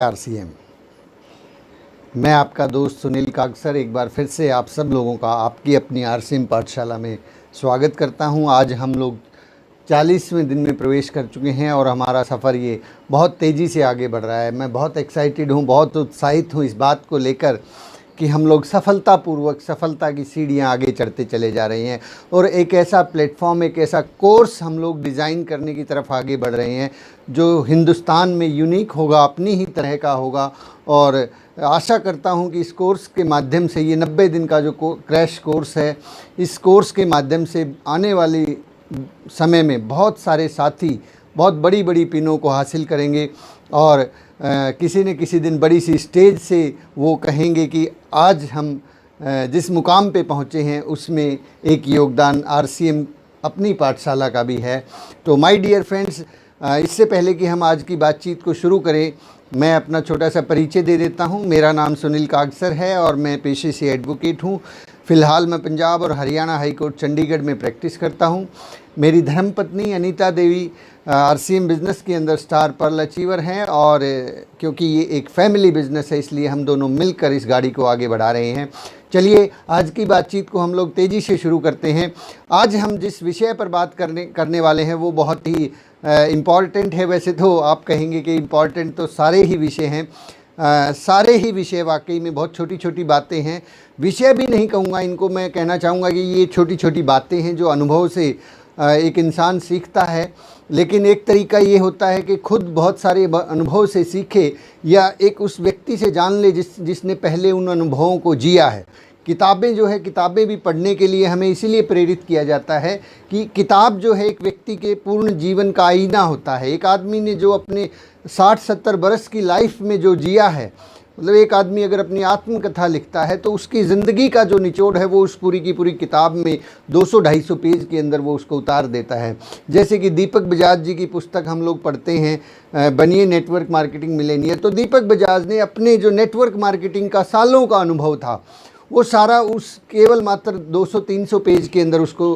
RCM. मैं आपका दोस्त सुनील कागसर एक बार फिर से आप सब लोगों का आपकी अपनी आरसीएम पाठशाला में स्वागत करता हूं। आज हम लोग 40वें दिन में प्रवेश कर चुके हैं और हमारा सफ़र ये बहुत तेज़ी से आगे बढ़ रहा है। मैं बहुत एक्साइटेड हूं, बहुत उत्साहित हूं इस बात को लेकर कि हम लोग सफलतापूर्वक सफलता की सीढ़ियां आगे चढ़ते चले जा रहे हैं और एक ऐसा प्लेटफॉर्म, एक ऐसा कोर्स हम लोग डिज़ाइन करने की तरफ आगे बढ़ रहे हैं जो हिंदुस्तान में यूनिक होगा, अपनी ही तरह का होगा। और आशा करता हूं कि इस कोर्स के माध्यम से, ये 90 दिन का जो क्रैश कोर्स है, इस कोर्स के माध्यम से आने वाली समय में बहुत सारे साथी बहुत बड़ी बड़ी पिनों को हासिल करेंगे और किसी न किसी दिन बड़ी सी स्टेज से वो कहेंगे कि आज हम जिस मुकाम पे पहुँचे हैं उसमें एक योगदान आरसीएम अपनी पाठशाला का भी है। तो माय डियर फ्रेंड्स, इससे पहले कि हम आज की बातचीत को शुरू करें, मैं अपना छोटा सा परिचय दे देता हूं। मेरा नाम सुनील कागसर है और मैं पेशे से एडवोकेट हूं। फ़िलहाल मैं पंजाब और हरियाणा हाई कोर्ट चंडीगढ़ में प्रैक्टिस करता हूं। मेरी धर्मपत्नी अनीता देवी आरसीएम बिज़नेस के अंदर स्टार पर्ल अचीवर हैं और क्योंकि ये एक फैमिली बिज़नेस है इसलिए हम दोनों मिलकर इस गाड़ी को आगे बढ़ा रहे हैं। चलिए आज की बातचीत को हम लोग तेज़ी से शुरू करते हैं। आज हम जिस विषय पर बात करने वाले हैं वो बहुत ही इम्पॉर्टेंट है। वैसे तो आप कहेंगे कि इम्पॉर्टेंट तो सारे ही विषय हैं, सारे ही विषय वाकई में बहुत छोटी छोटी बातें हैं। विषय भी नहीं कहूँगा इनको, मैं कहना चाहूँगा कि ये छोटी छोटी बातें हैं जो अनुभव से एक इंसान सीखता है। लेकिन एक तरीका ये होता है कि खुद बहुत सारे अनुभव से सीखे या एक उस व्यक्ति से जान ले जिसने पहले उन अनुभवों को जिया है। किताबें जो है, किताबें भी पढ़ने के लिए हमें इसीलिए प्रेरित किया जाता है कि किताब जो है एक व्यक्ति के पूर्ण जीवन का आईना होता है। एक आदमी ने जो अपने 60-70 बरस की लाइफ में जो जिया है, मतलब एक आदमी अगर अपनी आत्मकथा लिखता है तो उसकी ज़िंदगी का जो निचोड़ है वो उस पूरी की पूरी किताब में 200-250 पेज के अंदर वो उसको उतार देता है। जैसे कि दीपक बजाज जी की पुस्तक हम लोग पढ़ते हैं, बनिए नेटवर्क मार्केटिंग मिलेनियर। तो दीपक बजाज ने अपने जो नेटवर्क मार्केटिंग का सालों का अनुभव था वो सारा उस केवल मात्र 200-300 पेज के अंदर उसको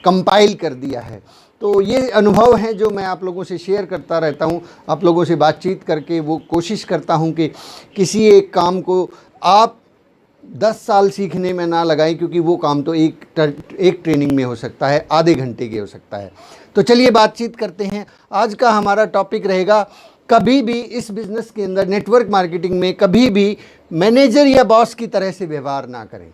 कंपाइल कर दिया है। तो ये अनुभव हैं जो मैं आप लोगों से शेयर करता रहता हूँ, आप लोगों से बातचीत करके वो कोशिश करता हूँ कि किसी एक काम को आप 10 साल सीखने में ना लगाएं, क्योंकि वो काम तो एक ट्रेनिंग में हो सकता है, आधे घंटे के हो सकता है। तो चलिए बातचीत करते हैं। आज का हमारा टॉपिक रहेगा, कभी भी इस बिज़नेस के अंदर, नेटवर्क मार्केटिंग में कभी भी मैनेजर या बॉस की तरह से व्यवहार ना करें।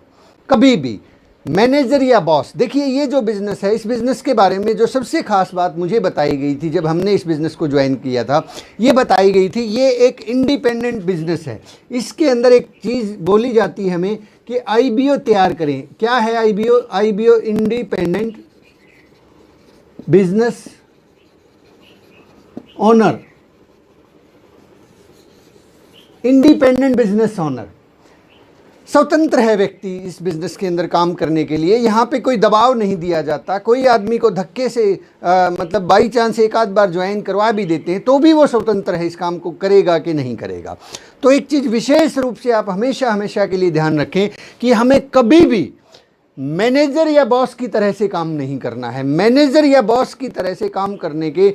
कभी भी मैनेजर या बॉस, देखिए ये जो बिज़नेस है, इस बिज़नेस के बारे में जो सबसे ख़ास बात मुझे बताई गई थी जब हमने इस बिज़नेस को ज्वाइन किया था, ये बताई गई थी ये एक इंडिपेंडेंट बिज़नेस है। इसके अंदर एक चीज़ बोली जाती है हमें कि आईबीओ तैयार करें। क्या है IBO? IBO independent business owner, independent business owner. स्वतंत्र है व्यक्ति इस बिज़नेस के अंदर काम करने के लिए। यहाँ पे कोई दबाव नहीं दिया जाता। कोई आदमी को धक्के से मतलब बाई चांस एक आध बार ज्वाइन करवा भी देते हैं तो भी वो स्वतंत्र है, इस काम को करेगा कि नहीं करेगा। तो एक चीज़ विशेष रूप से आप हमेशा हमेशा के लिए ध्यान रखें कि हमें कभी भी मैनेजर या बॉस की तरह से काम नहीं करना है। मैनेजर या बॉस की तरह से काम करने के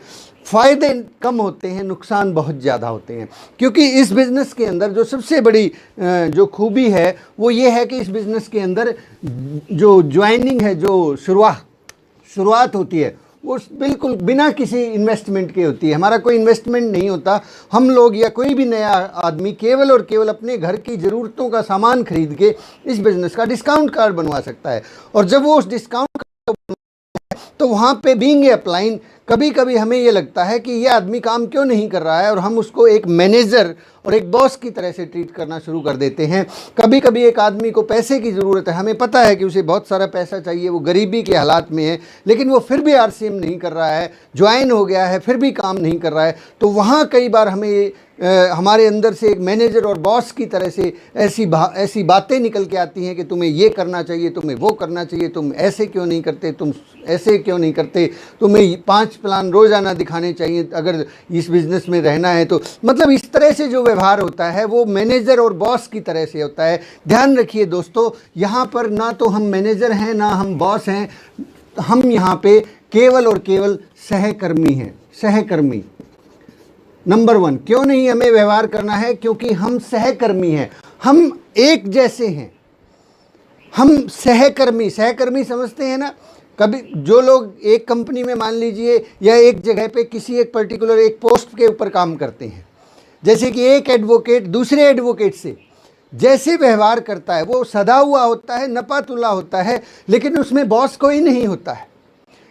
फ़ायदे कम होते हैं, नुकसान बहुत ज़्यादा होते हैं। क्योंकि इस बिज़नेस के अंदर जो सबसे बड़ी जो खूबी है वो ये है कि इस बिज़नेस के अंदर जो ज्वाइनिंग है, जो शुरुआत होती है वो बिल्कुल बिना किसी इन्वेस्टमेंट के होती है। हमारा कोई इन्वेस्टमेंट नहीं होता। हम लोग या कोई भी नया आदमी केवल और केवल अपने घर की ज़रूरतों का सामान खरीद के इस बिज़नेस का डिस्काउंट कार्ड बनवा सकता है। और जब वो उस डिस्काउंट कार्ड तो वहाँ पे बीइंग ए अपलाइन कभी कभी हमें ये लगता है कि ये आदमी काम क्यों नहीं कर रहा है और हम उसको एक मैनेजर और एक बॉस की तरह से ट्रीट करना शुरू कर देते हैं। कभी कभी एक आदमी को पैसे की ज़रूरत है, हमें पता है कि उसे बहुत सारा पैसा चाहिए, वो गरीबी के हालात में है, लेकिन वो फिर भी आरसीएम नहीं कर रहा है, ज्वाइन हो गया है फिर भी काम नहीं कर रहा है। तो वहाँ कई बार हमें हमारे अंदर से एक मैनेजर और बॉस की तरह से ऐसी बातें निकल के आती हैं कि तुम्हें ये करना चाहिए, तुम्हें वो करना चाहिए, तुम ऐसे क्यों नहीं करते, तुम ऐसे क्यों नहीं करते, तुम्हें 5 प्लान रोज़ाना दिखाने चाहिए अगर इस बिज़नेस में रहना है। तो मतलब इस तरह से जो व्यवहार होता है वो मैनेजर और बॉस की तरह से होता है। ध्यान रखिए दोस्तों, यहाँ पर ना तो हम मैनेजर हैं ना हम बॉस हैं, हम यहाँ पे केवल और केवल सहकर्मी हैं, सहकर्मी। नंबर 1, क्यों नहीं हमें व्यवहार करना है? क्योंकि हम सहकर्मी हैं, हम एक जैसे हैं, हम सहकर्मी समझते हैं ना। कभी जो लोग एक कंपनी में मान लीजिए या एक जगह पे किसी एक पर्टिकुलर एक पोस्ट के ऊपर काम करते हैं, जैसे कि एक एडवोकेट दूसरे एडवोकेट से जैसे व्यवहार करता है वो सदा हुआ होता है, नपा तुला होता है, लेकिन उसमें बॉस कोई नहीं होता है।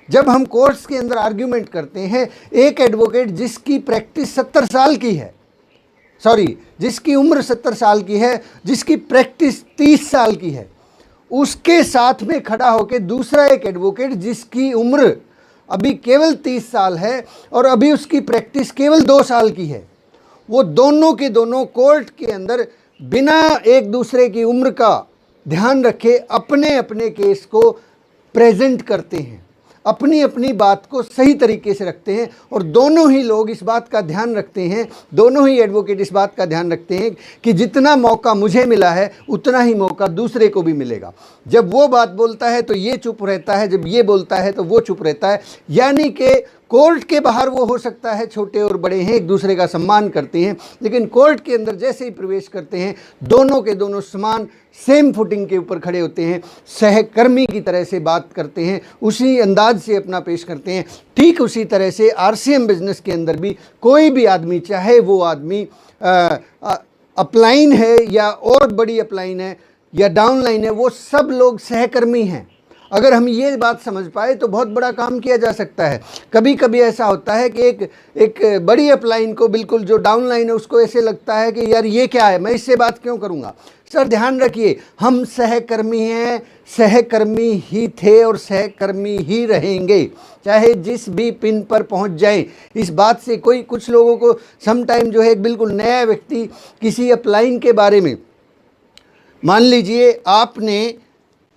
जब हम कोर्ट्स के अंदर आर्ग्यूमेंट करते हैं, एक एडवोकेट जिसकी प्रैक्टिस 70 साल की है, जिसकी उम्र 70 साल की है, जिसकी प्रैक्टिस 30 साल की है, उसके साथ में खड़ा होकर दूसरा एक एडवोकेट जिसकी उम्र अभी केवल 30 साल है और अभी उसकी प्रैक्टिस केवल 2 साल की है, वो दोनों के दोनों कोर्ट के अंदर बिना एक दूसरे की उम्र का ध्यान रखे अपने अपने केस को प्रेजेंट करते हैं, अपनी अपनी बात को सही तरीके से रखते हैं। और दोनों ही लोग इस बात का ध्यान रखते हैं, दोनों ही एडवोकेट इस बात का ध्यान रखते हैं कि जितना मौका मुझे मिला है उतना ही मौका दूसरे को भी मिलेगा। जब वो बात बोलता है तो ये चुप रहता है, जब ये बोलता है तो वो चुप रहता है। यानी कि कोर्ट के बाहर वो हो सकता है छोटे और बड़े हैं, एक दूसरे का सम्मान करते हैं, लेकिन कोर्ट के अंदर जैसे ही प्रवेश करते हैं दोनों के दोनों समान सेम फुटिंग के ऊपर खड़े होते हैं, सहकर्मी की तरह से बात करते हैं, उसी अंदाज से अपना पेश करते हैं। ठीक उसी तरह से आरसीएम बिजनेस के अंदर भी कोई भी आदमी, चाहे वो आदमी अपलाइन है या और बड़ी अपलाइन है या डाउनलाइन है, वो सब लोग सहकर्मी हैं। अगर हम ये बात समझ पाए तो बहुत बड़ा काम किया जा सकता है। कभी कभी ऐसा होता है कि एक बड़ी अपलाइन को, बिल्कुल जो डाउनलाइन है, उसको ऐसे लगता है कि यार ये क्या है, मैं इससे बात क्यों करूँगा। सर ध्यान रखिए, हम सहकर्मी हैं, सहकर्मी ही थे और सहकर्मी ही रहेंगे, चाहे जिस भी पिन पर पहुंच जाएं। इस बात से कुछ लोगों को समटाइम जो है एक बिल्कुल नया व्यक्ति किसी अपलाइन के बारे में, मान लीजिए आपने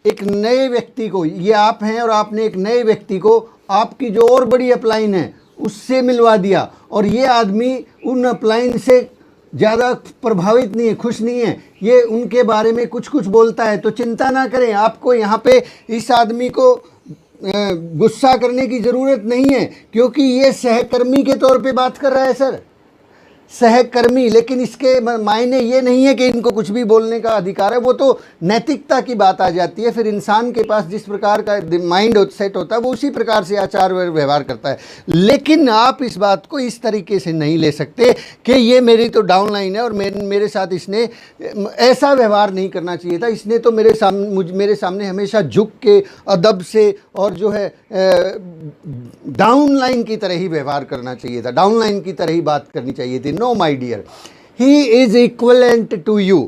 एक नए व्यक्ति को, ये आप हैं और आपने एक नए व्यक्ति को आपकी जो और बड़ी अपलाइन है उससे मिलवा दिया, और ये आदमी उन अपलाइन से ज़्यादा प्रभावित नहीं है, खुश नहीं है, ये उनके बारे में कुछ कुछ बोलता है, तो चिंता ना करें। आपको यहाँ पे इस आदमी को गुस्सा करने की ज़रूरत नहीं है, क्योंकि ये सहकर्मी के तौर पे बात कर रहा है सर, सहकर्मी। लेकिन इसके मायने ये नहीं है कि इनको कुछ भी बोलने का अधिकार है, वो तो नैतिकता की बात आ जाती है। फिर इंसान के पास जिस प्रकार का माइंड सेट होता है वो उसी प्रकार से आचार व्यवहार करता है। लेकिन आप इस बात को इस तरीके से नहीं ले सकते कि ये मेरी तो डाउनलाइन है और मेरे साथ इसने ऐसा व्यवहार नहीं करना चाहिए था, इसने तो मेरे सामने हमेशा झुक के अदब से और जो है डाउनलाइन की तरह ही व्यवहार करना चाहिए था, डाउनलाइन की तरह ही बात करनी चाहिए थी। No my dear, he is equivalent to you.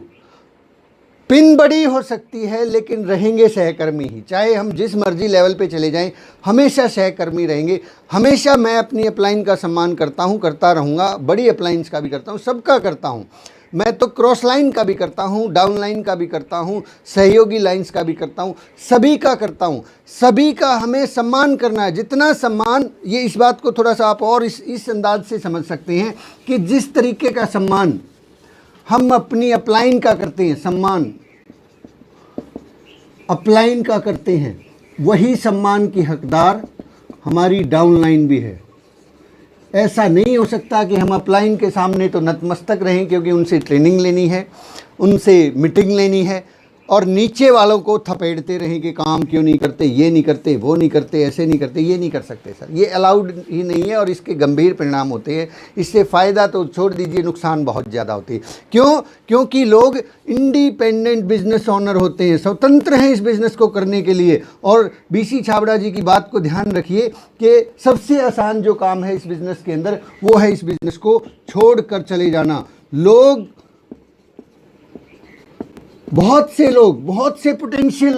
पिन बड़ी हो सकती है लेकिन रहेंगे सहकर्मी ही, चाहे हम जिस मर्जी लेवल पे चले जाएं, हमेशा सहकर्मी रहेंगे। हमेशा मैं अपनी अपलाइन का सम्मान करता हूं, करता रहूँगा, बड़ी अपलाइंस का भी करता हूं, सबका करता हूं। मैं तो क्रॉस लाइन का भी करता हूँ, डाउन लाइन का भी करता हूँ, सहयोगी लाइंस का भी करता हूँ, सभी का करता हूँ। सभी का हमें सम्मान करना है, जितना सम्मान, ये इस बात को थोड़ा सा आप और इस अंदाज से समझ सकते हैं कि जिस तरीके का सम्मान हम अपनी अपलाइन का करते हैं, सम्मान अपलाइन का करते हैं, वही सम्मान की हकदार हमारी डाउनलाइन भी है। ऐसा नहीं हो सकता कि हम अपलाइन के सामने तो नतमस्तक रहें, क्योंकि उनसे ट्रेनिंग लेनी है, उनसे मीटिंग लेनी है, और नीचे वालों को थपेड़ते रहें कि काम क्यों नहीं करते, ये नहीं करते, वो नहीं करते, ऐसे नहीं करते। ये नहीं कर सकते सर, ये अलाउड ही नहीं है और इसके गंभीर परिणाम होते हैं। इससे फ़ायदा तो छोड़ दीजिए, नुकसान बहुत ज़्यादा होते हैं। क्यों? क्योंकि लोग इंडिपेंडेंट बिजनेस ओनर होते हैं, स्वतंत्र हैं इस बिज़नेस को करने के लिए। और बीसी छाबड़ा जी की बात को ध्यान रखिए कि सबसे आसान जो काम है इस बिज़नेस के अंदर, वो है इस बिज़नेस को छोड़ कर चले जाना। बहुत से पोटेंशियल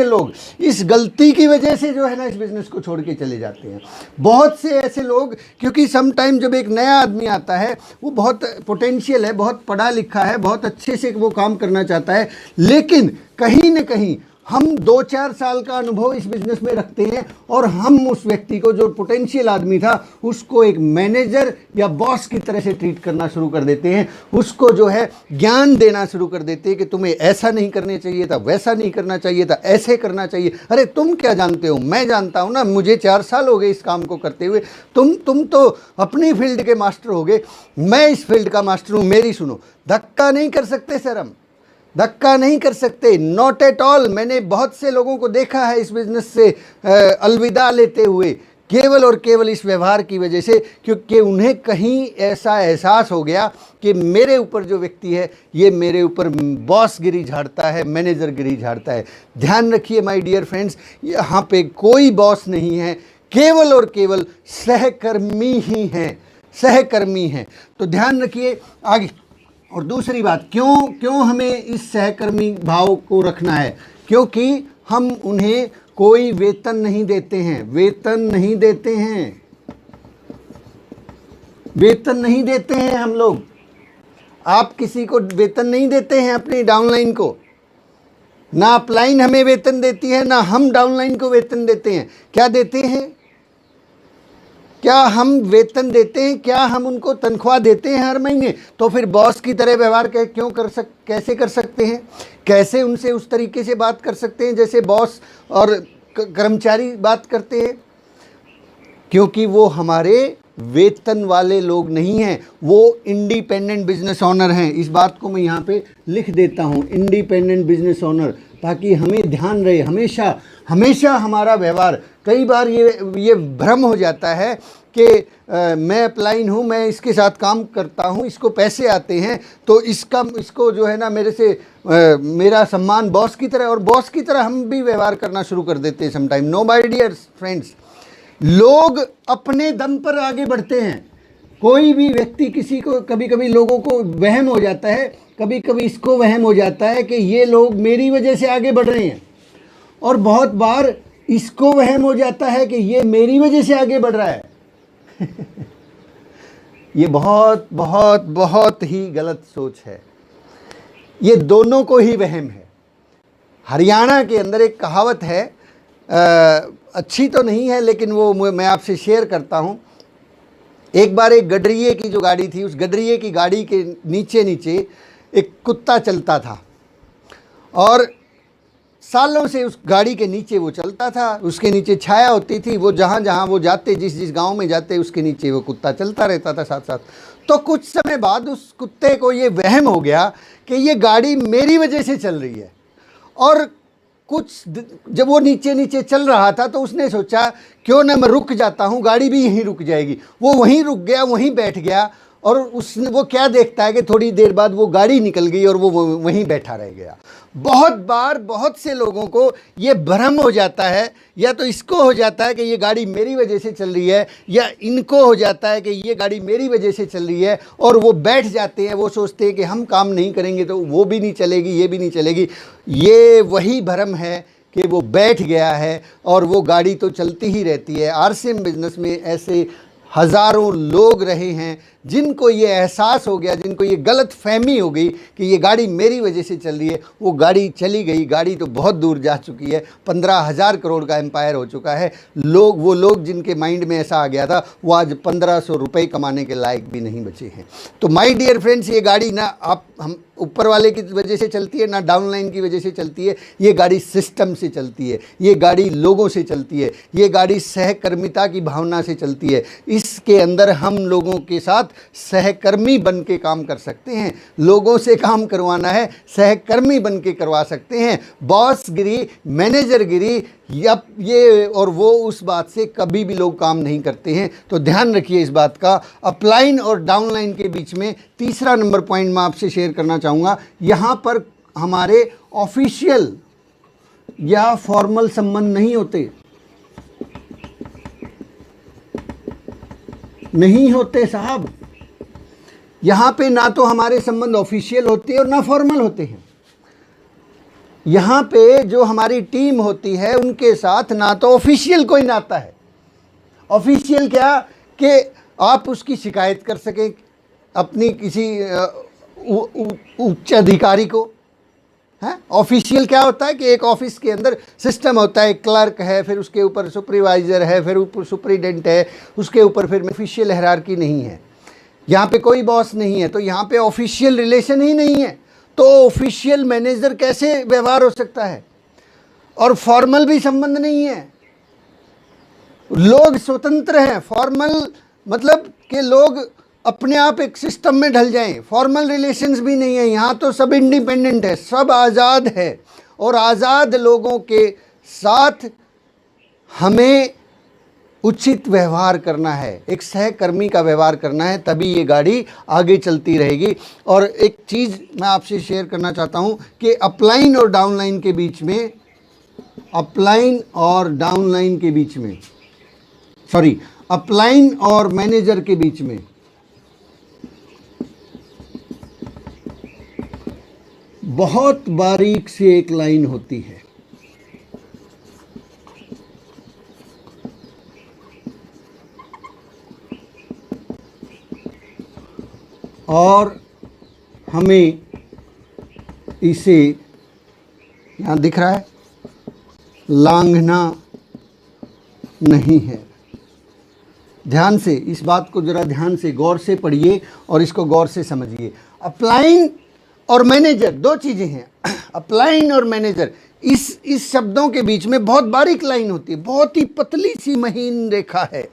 लोग इस गलती की वजह से जो है ना इस बिज़नेस को छोड़ के चले जाते हैं। बहुत से ऐसे लोग, क्योंकि सम टाइम जब एक नया आदमी आता है, वो बहुत पोटेंशियल है, बहुत पढ़ा लिखा है, बहुत अच्छे से वो काम करना चाहता है, लेकिन कहीं न कहीं हम 2-4 साल का अनुभव इस बिज़नेस में रखते हैं और हम उस व्यक्ति को, जो पोटेंशियल आदमी था, उसको एक मैनेजर या बॉस की तरह से ट्रीट करना शुरू कर देते हैं। उसको जो है ज्ञान देना शुरू कर देते हैं कि तुम्हें ऐसा नहीं करना चाहिए था, वैसा नहीं करना चाहिए था, ऐसे करना चाहिए। अरे तुम क्या जानते हो, मैं जानता हूँ ना, मुझे 4 साल हो गए इस काम को करते हुए। तुम तो अपनी फील्ड के मास्टर हो गए, मैं इस फील्ड का मास्टर हूँ, मेरी सुनो। धक्का नहीं कर सकते सर, हम धक्का नहीं कर सकते, नॉट एट ऑल। मैंने बहुत से लोगों को देखा है इस बिज़नेस से अलविदा लेते हुए, केवल और केवल इस व्यवहार की वजह से, क्योंकि उन्हें कहीं ऐसा एहसास हो गया कि मेरे ऊपर जो व्यक्ति है ये मेरे ऊपर बॉस गिरी झाड़ता है, मैनेजर गिरी झाड़ता है। ध्यान रखिए माय डियर फ्रेंड्स, यहाँ पे कोई बॉस नहीं है, केवल और केवल सहकर्मी ही हैं, सहकर्मी हैं। तो ध्यान रखिए आगे। और दूसरी बात, क्यों हमें इस सहकर्मी भाव को रखना है? क्योंकि हम उन्हें कोई वेतन नहीं देते हैं, वेतन नहीं देते हैं, वेतन नहीं देते हैं हम लोग। आप किसी को वेतन नहीं देते हैं, अपनी डाउनलाइन को। ना अपलाइन हमें वेतन देती है, ना हम डाउनलाइन को वेतन देते हैं। क्या देते हैं? क्या हम वेतन देते हैं? क्या हम उनको तनख्वाह देते हैं हर महीने? तो फिर बॉस की तरह व्यवहार कैसे कर सकते हैं? कैसे उनसे उस तरीके से बात कर सकते हैं जैसे बॉस और कर्मचारी बात करते हैं? क्योंकि वो हमारे वेतन वाले लोग नहीं हैं, वो इंडिपेंडेंट बिजनेस ओनर हैं। इस बात को मैं यहाँ पे लिख देता हूँ, इंडिपेंडेंट बिजनेस ओनर, ताकि हमें ध्यान रहे हमेशा हमेशा हमारा व्यवहार। कई बार ये भ्रम हो जाता है कि मैं अपलाइन हूँ, मैं इसके साथ काम करता हूँ, इसको पैसे आते हैं, तो इसको जो है ना मेरे से मेरा सम्मान बॉस की तरह, और बॉस की तरह हम भी व्यवहार करना शुरू कर देते हैं sometime. No my dear friends, लोग अपने दम पर आगे बढ़ते हैं। कोई भी व्यक्ति, किसी को कभी कभी लोगों को वहम हो जाता है, कभी कभी इसको वहम हो जाता है कि ये लोग मेरी वजह से आगे बढ़ रहे हैं, और बहुत बार इसको वहम हो जाता है कि ये मेरी वजह से आगे बढ़ रहा है। ये बहुत बहुत बहुत ही गलत सोच है, ये दोनों को ही वहम है। हरियाणा के अंदर एक कहावत है, अच्छी तो नहीं है लेकिन वो मैं आपसे शेयर करता हूँ। एक बार एक गडरिये की जो गाड़ी थी, उस गडरिये की गाड़ी के नीचे नीचे एक कुत्ता चलता था, और सालों से उस गाड़ी के नीचे वो चलता था। उसके नीचे छाया होती थी, वो जहाँ जहाँ वो जाते, जिस गांव में जाते, उसके नीचे वो कुत्ता चलता रहता था साथ साथ। तो कुछ समय बाद उस कुत्ते को ये वहम हो गया कि ये गाड़ी मेरी वजह से चल रही है, और जब वो नीचे नीचे चल रहा था तो उसने सोचा क्यों ना मैं रुक जाता हूँ, गाड़ी भी यहीं रुक जाएगी। वो वहीं रुक गया, वहीं बैठ गया, और वो क्या देखता है कि थोड़ी देर बाद वो गाड़ी निकल गई और वो वहीं बैठा रह गया। बहुत बार बहुत से लोगों को ये भ्रम हो जाता है, या तो इसको हो जाता है कि ये गाड़ी मेरी वजह से चल रही है, या इनको हो जाता है कि ये गाड़ी मेरी वजह से चल रही है, और वो बैठ जाते हैं। वो सोचते हैं कि हम काम नहीं करेंगे तो वो भी नहीं चलेगी, ये भी नहीं चलेगी। ये वही भ्रम है कि वो बैठ गया है और वो गाड़ी तो चलती ही रहती है। आरसीएम बिजनेस में ऐसे हज़ारों लोग रहे हैं जिनको ये एहसास हो गया, जिनको ये गलत फहमी हो गई कि ये गाड़ी मेरी वजह से चल रही है। वो गाड़ी चली गई, गाड़ी तो बहुत दूर जा चुकी है, 15,000 करोड़ का एम्पायर हो चुका है। वो लोग जिनके माइंड में ऐसा आ गया था, वो आज 1500 रुपये कमाने के लायक भी नहीं बचे हैं। तो माय डियर फ्रेंड्स, ये गाड़ी ना हम ऊपर वाले की वजह से चलती है, ना डाउनलाइन की वजह से चलती है। ये गाड़ी सिस्टम से चलती है, ये गाड़ी लोगों से चलती है, ये गाड़ी सहकर्मिता की भावना से चलती है। इसके अंदर हम लोगों के साथ सहकर्मी बन के काम कर सकते हैं। लोगों से काम करवाना है, सहकर्मी बन के करवा सकते हैं। बॉस गिरी, मैनेजर गिरी, ये और वो, उस बात से कभी भी लोग काम नहीं करते हैं। तो ध्यान रखिए इस बात का। अपलाइन और डाउनलाइन के बीच में तीसरा नंबर पॉइंट मैं आपसे शेयर करना चाहूँगा। यहाँ पर हमारे ऑफिशियल या फॉर्मल संबंध नहीं होते, नहीं होते साहब। यहाँ पे ना तो हमारे संबंध ऑफिशियल होते हैं और ना फॉर्मल होते हैं। यहाँ पे जो हमारी टीम होती है उनके साथ ना तो ऑफिशियल कोई नाता है। ऑफिशियल क्या कि आप उसकी शिकायत कर सकें अपनी किसी उच्च अधिकारी को, हैं। ऑफिशियल क्या होता है कि एक ऑफिस के अंदर सिस्टम होता है, क्लर्क है, फिर उसके ऊपर सुपरवाइज़र है, फिर ऊपर सुपरिटेंडेंट है, उसके ऊपर फिर ऑफिशियल हायरार्की नहीं है। यहाँ पे कोई बॉस नहीं है, तो यहाँ पे ऑफिशियल रिलेशन ही नहीं है, तो ऑफिशियल मैनेजर कैसे व्यवहार हो सकता है? और फॉर्मल भी संबंध नहीं है, लोग स्वतंत्र हैं। फॉर्मल मतलब कि लोग अपने आप एक सिस्टम में ढल जाएं, फॉर्मल रिलेशंस भी नहीं है। यहाँ तो सब इंडिपेंडेंट है, सब आज़ाद है, और आज़ाद लोगों के साथ हमें उचित व्यवहार करना है, एक सहकर्मी का व्यवहार करना है, तभी ये गाड़ी आगे चलती रहेगी। और एक चीज़ मैं आपसे शेयर करना चाहता हूँ कि अपलाइन और डाउनलाइन के बीच में, अपलाइन और डाउनलाइन के बीच में, सॉरी, अपलाइन और मैनेजर के बीच में बहुत बारीक से एक लाइन होती है, और हमें इसे, यहाँ दिख रहा है, लांघना नहीं है। ध्यान से इस बात को जरा ध्यान से गौर से पढ़िए और इसको गौर से समझिए। अपलाइन और मैनेजर दो चीज़ें हैं। अपलाइन और मैनेजर, इस शब्दों के बीच में बहुत बारीक लाइन होती है, बहुत ही पतली सी महीन रेखा है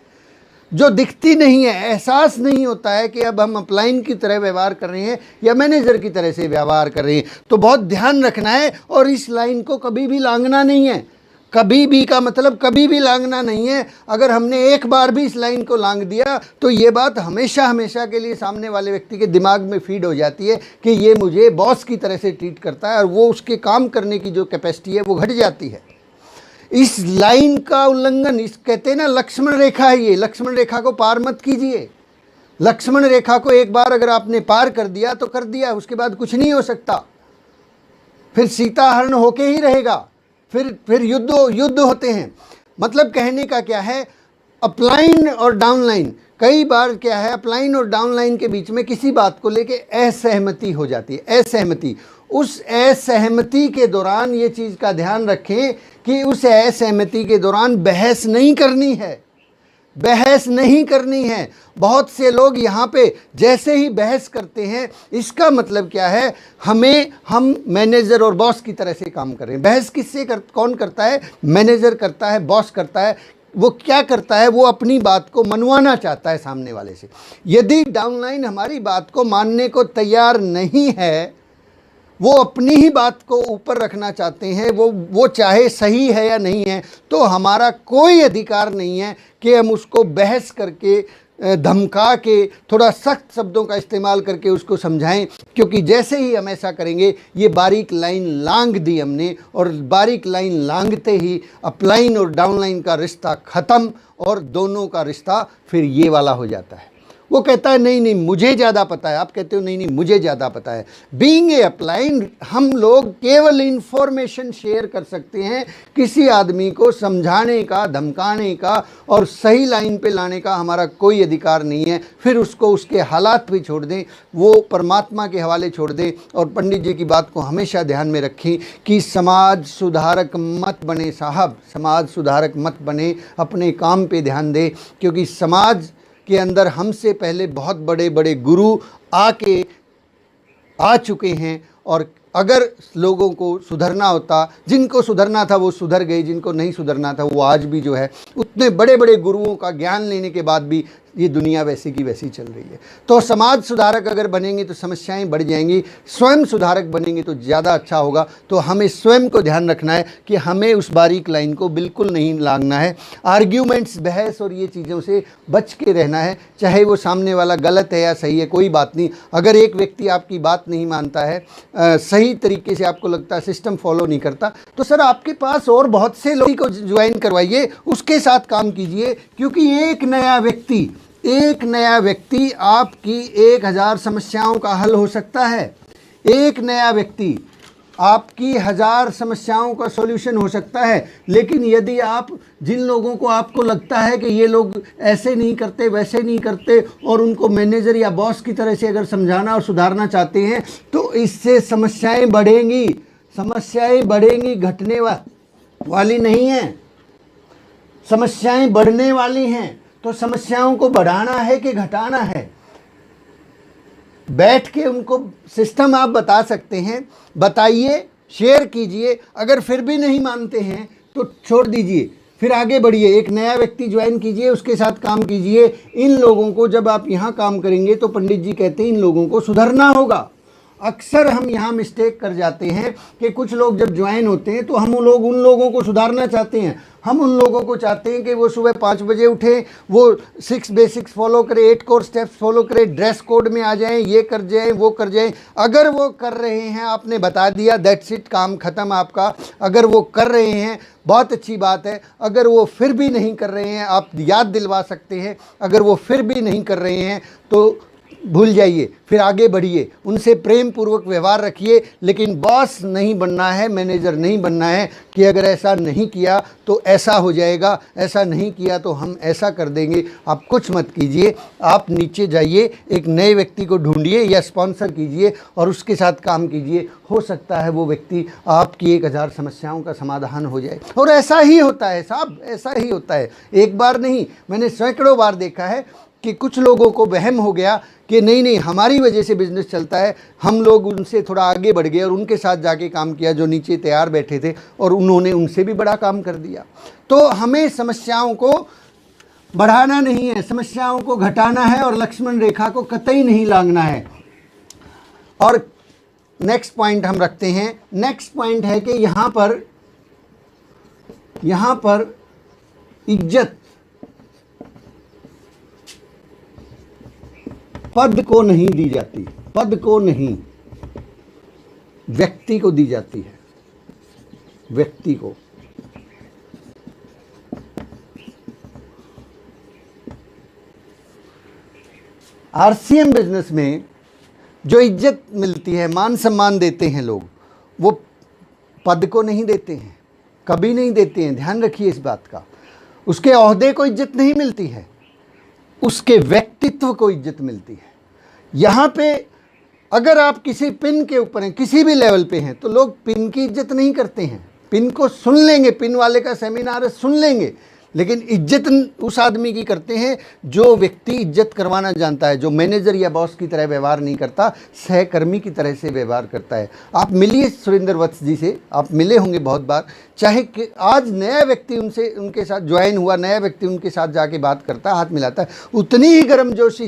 जो दिखती नहीं है। एहसास नहीं होता है कि अब हम अपलाइन की तरह व्यवहार कर रहे हैं या मैनेजर की तरह से व्यवहार कर रहे हैं। तो बहुत ध्यान रखना है, और इस लाइन को कभी भी लांघना नहीं है। कभी भी का मतलब कभी भी लांघना नहीं है। अगर हमने एक बार भी इस लाइन को लांघ दिया तो ये बात हमेशा हमेशा के लिए सामने वाले व्यक्ति के दिमाग में फीड हो जाती है कि ये मुझे बॉस की तरह से ट्रीट करता है, और वो उसके काम करने की जो कैपेसिटी है वो घट जाती है। इस लाइन का उल्लंघन, इस कहते हैं ना लक्ष्मण रेखा है, ये लक्ष्मण रेखा को पार मत कीजिए। लक्ष्मण रेखा को एक बार अगर आपने पार कर दिया तो कर दिया, उसके बाद कुछ नहीं हो सकता, फिर सीता हरण होके ही रहेगा, फिर युद्ध होते हैं। मतलब कहने का क्या है, अपलाइन और डाउनलाइन, कई बार क्या है, अपलाइन और डाउनलाइन के बीच में किसी बात को लेके असहमति हो जाती है। असहमति, उस असहमति के दौरान ये चीज़ का ध्यान रखें कि उस असहमति के दौरान बहस नहीं करनी है, बहस नहीं करनी है। बहुत से लोग यहाँ पे जैसे ही बहस करते हैं, इसका मतलब क्या है, हम मैनेजर और बॉस की तरह से काम कर रहे हैं। बहस किससे कौन करता है? मैनेजर करता है, बॉस करता है। वो क्या करता है, वो अपनी बात को मनवाना चाहता है सामने वाले से। यदि डाउनलाइन हमारी बात को मानने को तैयार नहीं है, वो अपनी ही बात को ऊपर रखना चाहते हैं, वो चाहे सही है या नहीं है, तो हमारा कोई अधिकार नहीं है कि हम उसको बहस करके, धमका के, थोड़ा सख्त शब्दों का इस्तेमाल करके उसको समझाएं। क्योंकि जैसे ही हम ऐसा करेंगे, ये बारीक लाइन लांघ दी हमने, और बारीक लाइन लांघते ही अपलाइन और डाउनलाइन का रिश्ता ख़त्म, और दोनों का रिश्ता फिर ये वाला हो जाता है। वो कहता है नहीं नहीं मुझे ज़्यादा पता है, आप कहते हो नहीं नहीं मुझे ज़्यादा पता है। बीइंग ए अपलाइन, हम लोग केवल इंफॉर्मेशन शेयर कर सकते हैं, किसी आदमी को समझाने का, धमकाने का और सही लाइन पे लाने का हमारा कोई अधिकार नहीं है। फिर उसको उसके हालात पे छोड़ दें, वो परमात्मा के हवाले छोड़ दें। और पंडित जी की बात को हमेशा ध्यान में रखें कि समाज सुधारक मत बने साहब, समाज सुधारक मत बने, अपने काम पे ध्यान दें। क्योंकि समाज के अंदर हमसे पहले बहुत बड़े बड़े गुरु आ चुके हैं, और अगर लोगों को सुधरना होता, जिनको सुधरना था वो सुधर गए, जिनको नहीं सुधरना था वो आज भी जो है, उतने बड़े बड़े गुरुओं का ज्ञान लेने के बाद भी ये दुनिया वैसी की वैसी चल रही है। तो समाज सुधारक अगर बनेंगे तो समस्याएं बढ़ जाएंगी, स्वयं सुधारक बनेंगे तो ज़्यादा अच्छा होगा। तो हमें स्वयं को ध्यान रखना है कि हमें उस बारीक लाइन को बिल्कुल नहीं लांघना है। आर्ग्यूमेंट्स, बहस और ये चीज़ों से बच के रहना है, चाहे वो सामने वाला गलत है या सही है, कोई बात नहीं। अगर एक व्यक्ति आपकी बात नहीं मानता है, सही तरीके से आपको लगता है सिस्टम फॉलो नहीं करता, तो सर आपके पास और बहुत से लोगों को ज्वाइन करवाइए, उसके साथ काम कीजिए। क्योंकि एक नया व्यक्ति आपकी 1000 समस्याओं का हल हो सकता है। एक नया व्यक्ति आपकी 1000 समस्याओं का सॉल्यूशन हो सकता है। लेकिन यदि आप जिन लोगों को आपको लगता है कि ये लोग ऐसे नहीं करते, वैसे नहीं करते, और उनको मैनेजर या बॉस की तरह से अगर समझाना और सुधारना चाहते हैं, तो इससे समस्याएं बढ़ेंगी, समस्याएं बढ़ेंगी, घटने वाली नहीं हैं। समस्याएं बढ़ने वाली हैं, तो समस्याओं को बढ़ाना है कि घटाना है, बैठ के उनको सिस्टम आप बता सकते हैं। बताइए, शेयर कीजिए। अगर फिर भी नहीं मानते हैं तो छोड़ दीजिए, फिर आगे बढ़िए, एक नया व्यक्ति ज्वाइन कीजिए, उसके साथ काम कीजिए। इन लोगों को जब आप यहाँ काम करेंगे तो पंडित जी कहते हैं इन लोगों को सुधरना होगा। अक्सर हम यहाँ मिस्टेक कर जाते हैं कि कुछ लोग जब ज्वाइन होते हैं तो हम लोग उन लोगों को सुधारना चाहते हैं। हम उन लोगों को चाहते हैं कि वो सुबह 5 बजे उठें, वो 6 बेसिक्स फॉलो करें, 8 कोर स्टेप्स फॉलो करें, ड्रेस कोड में आ जाएं, ये कर जाएं, वो कर जाएं। अगर वो कर रहे हैं, आपने बता दिया, दैट्स इट, काम ख़त्म आपका। अगर वो कर रहे हैं, बहुत अच्छी बात है। अगर वो फिर भी नहीं कर रहे हैं, आप याद दिलवा सकते हैं। अगर वो फिर भी नहीं कर रहे हैं तो भूल जाइए, फिर आगे बढ़िए, उनसे प्रेम पूर्वक व्यवहार रखिए। लेकिन बॉस नहीं बनना है, मैनेजर नहीं बनना है कि अगर ऐसा नहीं किया तो ऐसा हो जाएगा, ऐसा नहीं किया तो हम ऐसा कर देंगे। आप कुछ मत कीजिए, आप नीचे जाइए, एक नए व्यक्ति को ढूंढिए या स्पॉन्सर कीजिए और उसके साथ काम कीजिए। हो सकता है वो व्यक्ति आपकी 1000 समस्याओं का समाधान हो जाए। और ऐसा ही होता है साहब, ऐसा ही होता है। एक बार नहीं, मैंने सैकड़ों बार देखा है कि कुछ लोगों को वहम हो गया कि नहीं नहीं हमारी वजह से बिज़नेस चलता है। हम लोग उनसे थोड़ा आगे बढ़ गए और उनके साथ जाके काम किया जो नीचे तैयार बैठे थे, और उन्होंने उनसे भी बड़ा काम कर दिया। तो हमें समस्याओं को बढ़ाना नहीं है, समस्याओं को घटाना है और लक्ष्मण रेखा को कतई नहीं लांघना है। और नेक्स्ट पॉइंट हम रखते हैं। नेक्स्ट पॉइंट है कि यहाँ पर इज्जत पद को नहीं दी जाती, पद को नहीं, व्यक्ति को दी जाती है, व्यक्ति को। आरसीएम बिजनेस में जो इज्जत मिलती है, मान सम्मान देते हैं लोग, वो पद को नहीं देते हैं, कभी नहीं देते हैं। ध्यान रखिए इस बात का। उसके ओहदे को इज्जत नहीं मिलती है, उसके व्यक्तित्व को इज्जत मिलती है। यहाँ पे अगर आप किसी पिन के ऊपर हैं, किसी भी लेवल पे हैं, तो लोग पिन की इज्जत नहीं करते हैं। पिन को सुन लेंगे, पिन वाले का सेमिनार सुन लेंगे, लेकिन इज्जत उस आदमी की करते हैं जो व्यक्ति इज्जत करवाना जानता है, जो मैनेजर या बॉस की तरह व्यवहार नहीं करता, सहकर्मी की तरह से व्यवहार करता है। आप मिलिए सुरेंद्र वत्स जी से, आप मिले होंगे बहुत बार। चाहे कि आज नया व्यक्ति उनके साथ ज्वाइन हुआ, नया व्यक्ति उनके साथ जाके बात करता है, हाथ मिलाता है, उतनी ही गर्मजोशी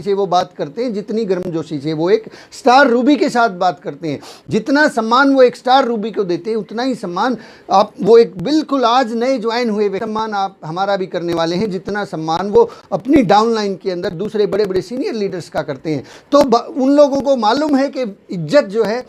से वो बात करते हैं जितनी गर्मजोशी से वो एक स्टार रूबी के साथ बात करते हैं। जितना सम्मान वो एक स्टार रूबी को देते हैं, उतना ही सम्मान आप वो एक बिल्कुल आज नए ज्वाइन हुए सम्मान आप हमारा भी करने वाले हैं, जितना सम्मान वो अपनी डाउनलाइन के अंदर दूसरे बड़े बड़े सीनियर लीडर्स का करते हैं। तो उन लोगों को मालूम है कि इज्जत जो है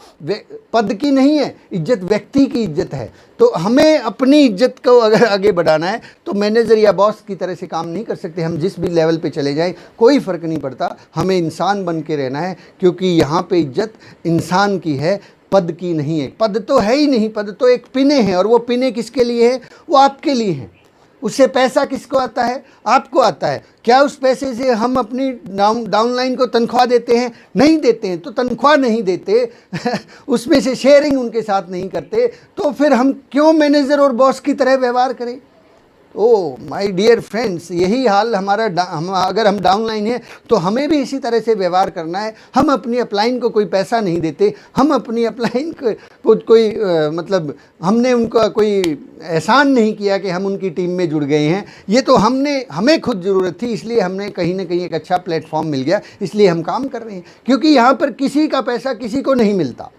पद की नहीं है, इज्जत व्यक्ति की इज्जत है। तो हमें अपनी इज्जत को अगर आगे बढ़ाना है तो मैनेजर या बॉस की तरह से काम नहीं कर सकते। हम जिस भी लेवल पे चले जाएं कोई फ़र्क नहीं पड़ता, हमें इंसान बन के रहना है, क्योंकि यहाँ पे इज्जत इंसान की है, पद की नहीं है। पद तो है ही नहीं, पद तो एक पिने हैं, और वो पिने किसके लिए है? वो आपके लिए हैं। उससे पैसा किसको आता है? आपको आता है। क्या उस पैसे से हम अपनी डाउनलाइन को तनख्वाह देते हैं? नहीं देते हैं। तो तनख्वाह नहीं देते उसमें से शेयरिंग उनके साथ नहीं करते, तो फिर हम क्यों मैनेजर और बॉस की तरह व्यवहार करें? ओ माय डियर फ्रेंड्स, यही हाल हमारा अगर हम डाउनलाइन हैं तो हमें भी इसी तरह से व्यवहार करना है। हम अपनी अपलाइन को कोई पैसा नहीं देते, हम अपनी अपलाइन को कोई मतलब हमने उनका कोई एहसान नहीं किया कि हम उनकी टीम में जुड़ गए हैं। ये तो हमें खुद ज़रूरत थी, इसलिए हमने कहीं ना कहीं एक अच्छा प्लेटफॉर्म मिल गया, इसलिए हम काम कर रहे हैं। क्योंकि यहाँ पर किसी का पैसा किसी को नहीं मिलता,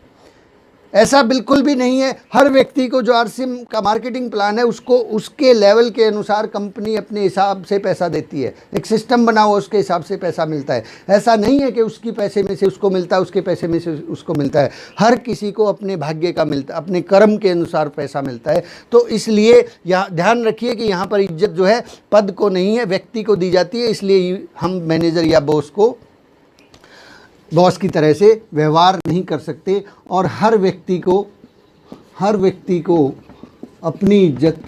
ऐसा बिल्कुल भी नहीं है। हर व्यक्ति को जो आरसीएम का मार्केटिंग प्लान है उसको उसके लेवल के अनुसार कंपनी अपने हिसाब से पैसा देती है। एक सिस्टम बना हुआ, उसके हिसाब से पैसा मिलता है। ऐसा नहीं है कि उसकी पैसे में से उसको मिलता है, उसके पैसे में से उसको मिलता है। हर किसी को अपने भाग्य का मिलता है, अपने कर्म के अनुसार पैसा मिलता है। तो इसलिए यहाँ ध्यान रखिए कि यहाँ पर इज्जत जो है पद को नहीं है, व्यक्ति को दी जाती है। इसलिए हम मैनेजर या बॉस की तरह से व्यवहार नहीं कर सकते। और हर व्यक्ति को अपनी इज्जत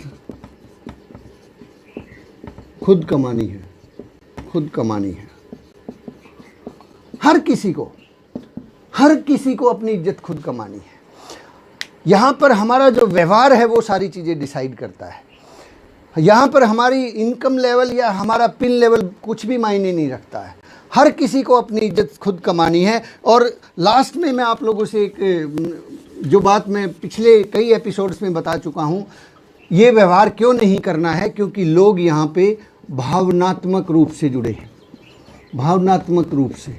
खुद कमानी है, खुद कमानी है। हर किसी को अपनी इज्जत खुद कमानी है। यहाँ पर हमारा जो व्यवहार है वो सारी चीज़ें डिसाइड करता है। यहाँ पर हमारी इनकम लेवल या हमारा पिन लेवल कुछ भी मायने नहीं रखता है। हर किसी को अपनी इज्जत खुद कमानी है। और लास्ट में मैं आप लोगों से एक जो बात मैं पिछले कई एपिसोड्स में बता चुका हूँ, ये व्यवहार क्यों नहीं करना है, क्योंकि लोग यहाँ पे भावनात्मक रूप से जुड़े हैं, भावनात्मक रूप से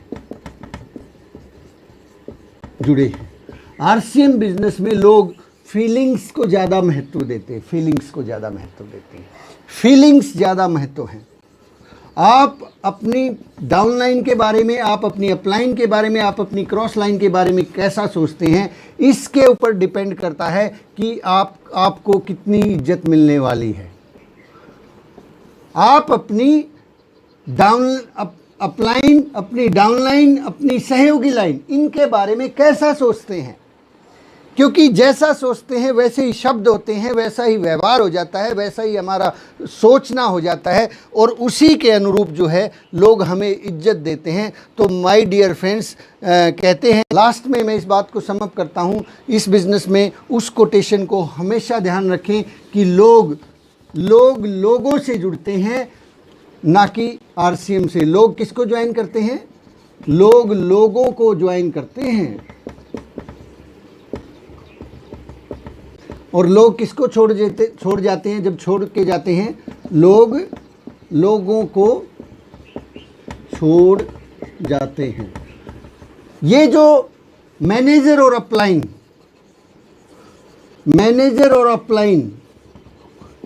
जुड़े हैं। आरसीएम बिजनेस में लोग फीलिंग्स को ज़्यादा महत्व देते हैं, फीलिंग्स को ज़्यादा महत्व देते हैं, फीलिंग्स ज़्यादा महत्व हैं। आप अपनी डाउनलाइन के बारे में, आप अपनी अपलाइन के बारे में, आप अपनी क्रॉस लाइन के बारे में कैसा सोचते हैं, इसके ऊपर डिपेंड करता है कि आपको कितनी इज्जत मिलने वाली है। आप अपनी अपलाइन, अपनी डाउनलाइन, अपनी सहयोगी लाइन, इनके बारे में कैसा सोचते हैं, क्योंकि जैसा सोचते हैं वैसे ही शब्द होते हैं, वैसा ही व्यवहार हो जाता है, वैसा ही हमारा सोचना हो जाता है, और उसी के अनुरूप जो है लोग हमें इज्जत देते हैं। तो माय डियर फ्रेंड्स, कहते हैं लास्ट में मैं इस बात को सम अप करता हूँ, इस बिज़नेस में उस कोटेशन को हमेशा ध्यान रखें कि लोग लोगों से जुड़ते हैं, ना कि आरसीएम से। लोग किसको ज्वाइन करते हैं? लोग लोगों को ज्वाइन करते हैं। और लोग किसको छोड़ जाते हैं? जब छोड़ के जाते हैं, लोग लोगों को छोड़ जाते हैं। ये जो मैनेजर और अपलाइन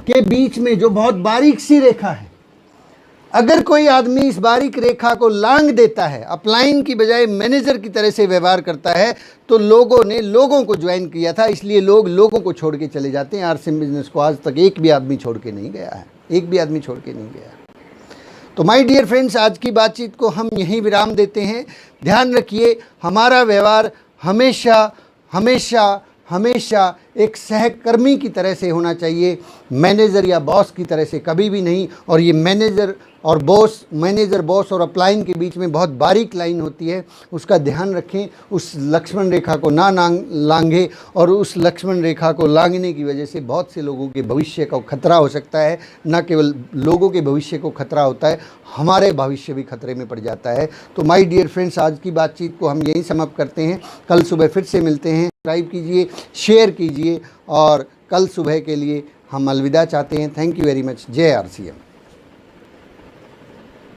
के बीच में जो बहुत बारीक सी रेखा है, अगर कोई आदमी इस बारीक रेखा को लांघ देता है, अपलाइन की बजाय मैनेजर की तरह से व्यवहार करता है, तो लोगों ने लोगों को ज्वाइन किया था, इसलिए लोग लोगों को छोड़ के चले जाते हैं। आरसीएम बिजनेस को आज तक एक भी आदमी छोड़ के नहीं गया है, एक भी आदमी छोड़ के नहीं गया। तो माय डियर फ्रेंड्स, आज की बातचीत को हम यहीं विराम देते हैं। ध्यान रखिए, हमारा व्यवहार हमेशा हमेशा हमेशा एक सहकर्मी की तरह से होना चाहिए, मैनेजर या बॉस की तरह से कभी भी नहीं। और ये मैनेजर बॉस और अपलाइन के बीच में बहुत बारीक लाइन होती है, उसका ध्यान रखें। उस लक्ष्मण रेखा को ना लांघे, और उस लक्ष्मण रेखा को लांघने की वजह से बहुत से लोगों के भविष्य को खतरा हो सकता है। न केवल लोगों के भविष्य को खतरा होता है, हमारे भविष्य भी खतरे में पड़ जाता है। तो माय डियर फ्रेंड्स, आज की बातचीत को हम यहीं समाप्त करते हैं। कल सुबह फिर से मिलते हैं। सब्सक्राइब कीजिए, शेयर कीजिए, और कल सुबह के लिए हम अलविदा चाहते हैं। Thank you very much. जय आरसीएम।